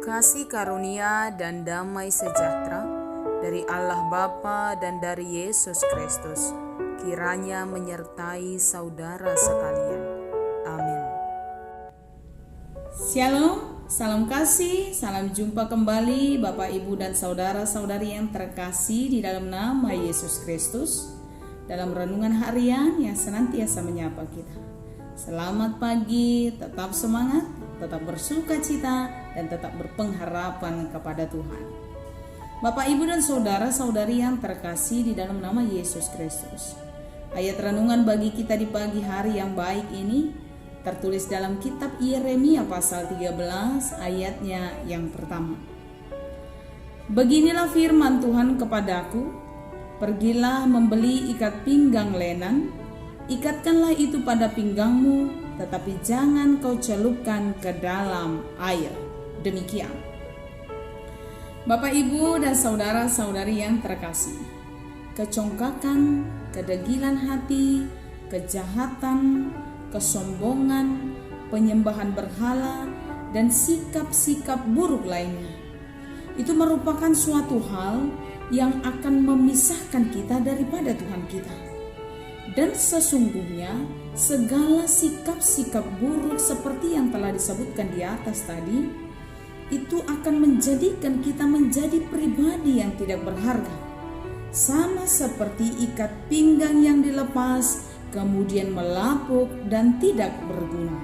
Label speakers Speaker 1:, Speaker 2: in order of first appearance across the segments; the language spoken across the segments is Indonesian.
Speaker 1: Kasih karunia dan damai sejahtera dari Allah Bapa dan dari Yesus Kristus kiranya menyertai saudara sekalian. Amin.
Speaker 2: Shalom, salam kasih, salam jumpa kembali Bapak, Ibu, dan saudara-saudari yang terkasih di dalam nama Yesus Kristus, dalam renungan harian yang senantiasa menyapa kita. Selamat pagi, tetap semangat, tetap bersuka cita, dan tetap berpengharapan kepada Tuhan. Bapak, Ibu, dan saudara-saudari yang terkasih di dalam nama Yesus Kristus. Ayat renungan bagi kita di pagi hari yang baik ini tertulis dalam kitab Yeremia pasal 13 ayatnya yang pertama. Beginilah firman Tuhan kepadaku, pergilah membeli ikat pinggang lenan, ikatkanlah itu pada pinggangmu, tetapi jangan kau celupkan ke dalam air. Demikian. Bapak, Ibu, dan saudara-saudari yang terkasih, kecongkakan, kedegilan hati, kejahatan, kesombongan, penyembahan berhala, dan sikap-sikap buruk lainnya, itu merupakan suatu hal yang akan memisahkan kita daripada Tuhan kita. Dan sesungguhnya segala sikap-sikap buruk seperti yang telah disebutkan di atas tadi, itu akan menjadikan kita menjadi pribadi yang tidak berharga. Sama seperti ikat pinggang yang dilepas, kemudian melapuk dan tidak berguna.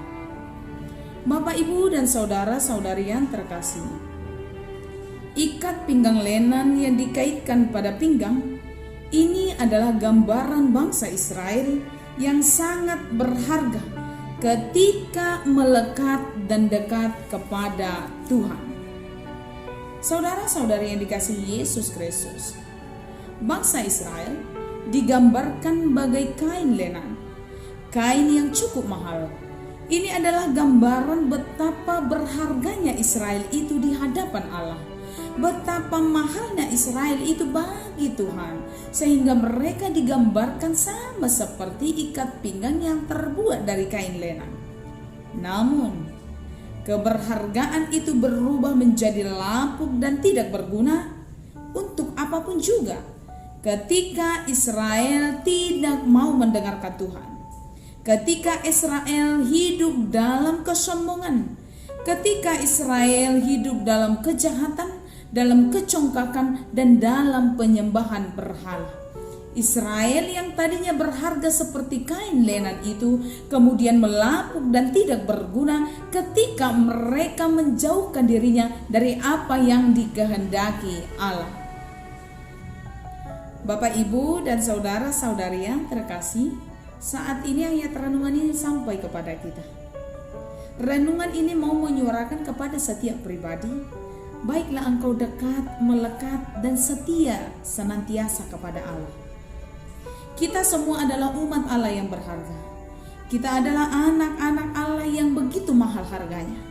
Speaker 2: Bapak, Ibu, dan saudara-saudari yang terkasih, ikat pinggang lenan yang dikaitkan pada pinggang ini adalah gambaran bangsa Israel yang sangat berharga ketika melekat dan dekat kepada Tuhan. Saudara-saudari yang dikasihi Yesus Kristus, bangsa Israel digambarkan bagai kain lenan, kain yang cukup mahal. Ini adalah gambaran betapa berharganya Israel itu di hadapan Allah, betapa mahalnya Israel itu bagi Tuhan, sehingga mereka digambarkan sama seperti ikat pinggang yang terbuat dari kain lenan. Namun, keberhargaan itu berubah menjadi lapuk dan tidak berguna untuk apapun juga ketika Israel tidak mau mendengarkan Tuhan. Ketika Israel hidup dalam kesombongan, ketika Israel hidup dalam kejahatan, dalam kecongkakan, dan dalam penyembahan berhala. Israel yang tadinya berharga seperti kain lenan itu kemudian melapuk dan tidak berguna ketika mereka menjauhkan dirinya dari apa yang dikehendaki Allah. Bapak, Ibu, dan saudara-saudari yang terkasih, saat ini ayat renungan ini sampai kepada kita. Renungan ini mau menyuarakan kepada setiap pribadi, baiklah engkau dekat, melekat, dan setia senantiasa kepada Allah. Kita semua adalah umat Allah yang berharga. Kita adalah anak-anak Allah yang begitu mahal harganya.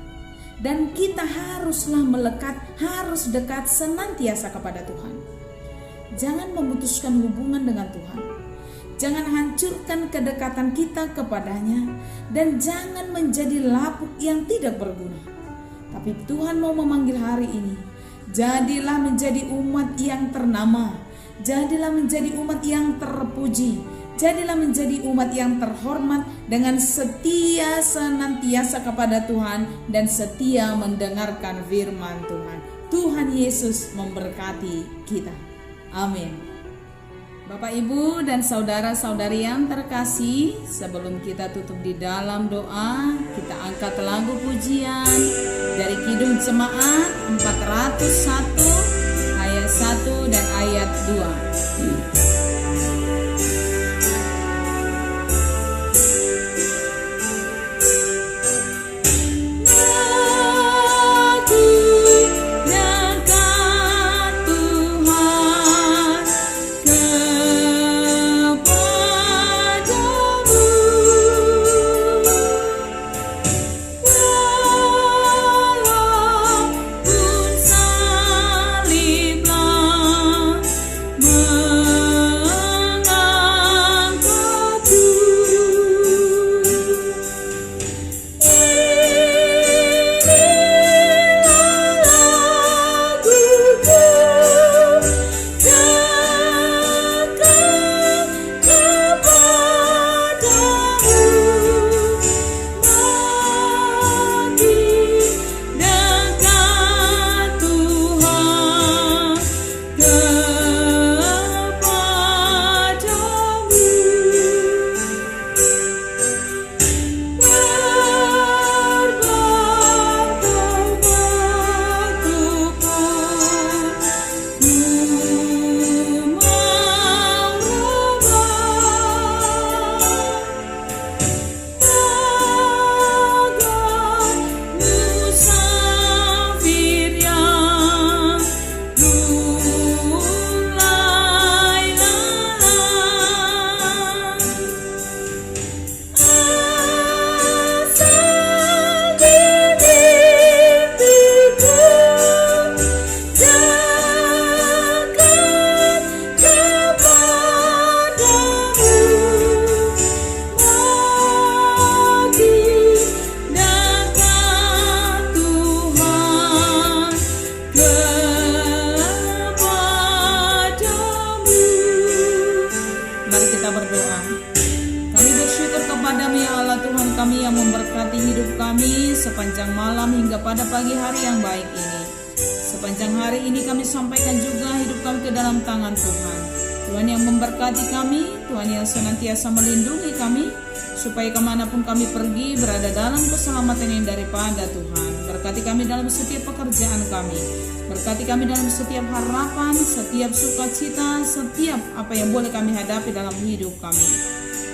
Speaker 2: Dan kita haruslah melekat, harus dekat senantiasa kepada Tuhan. Jangan memutuskan hubungan dengan Tuhan. Jangan hancurkan kedekatan kita kepadanya, dan jangan menjadi lapuk yang tidak berguna. Tapi Tuhan mau memanggil hari ini, jadilah menjadi umat yang ternama, jadilah menjadi umat yang terpuji, jadilah menjadi umat yang terhormat dengan setia senantiasa kepada Tuhan dan setia mendengarkan firman Tuhan. Tuhan Yesus memberkati kita. Amin. Bapak, Ibu, dan saudara-saudari yang terkasih, sebelum kita tutup di dalam doa, kita angkat lagu pujian dari Kidung Jemaat 401 ayat 1 dan ayat 2.
Speaker 3: Saliblah
Speaker 2: sepanjang malam hingga pada pagi hari yang baik ini. Sepanjang hari ini kami sampaikan juga hidup kami ke dalam tangan Tuhan. Tuhan yang memberkati kami, Tuhan yang senantiasa melindungi kami, supaya kemanapun kami pergi berada dalam keselamatan yang daripada Tuhan. Berkati kami dalam setiap pekerjaan kami, berkati kami dalam setiap harapan, setiap sukacita, setiap apa yang boleh kami hadapi dalam hidup kami.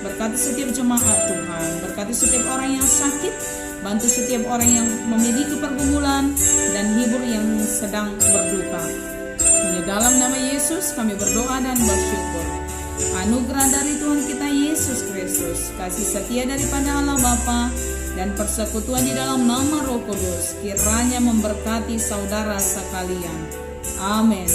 Speaker 2: Berkati setiap jemaat Tuhan, berkati setiap orang yang sakit, bantu setiap orang yang memiliki pergumulan, dan hibur yang sedang berduka. Di dalam nama Yesus kami berdoa dan bersyukur. Anugerah dari Tuhan kita Yesus Kristus, kasih setia daripada Allah Bapa, dan persekutuan di dalam nama Roh Kudus kiranya memberkati saudara sekalian. Amin.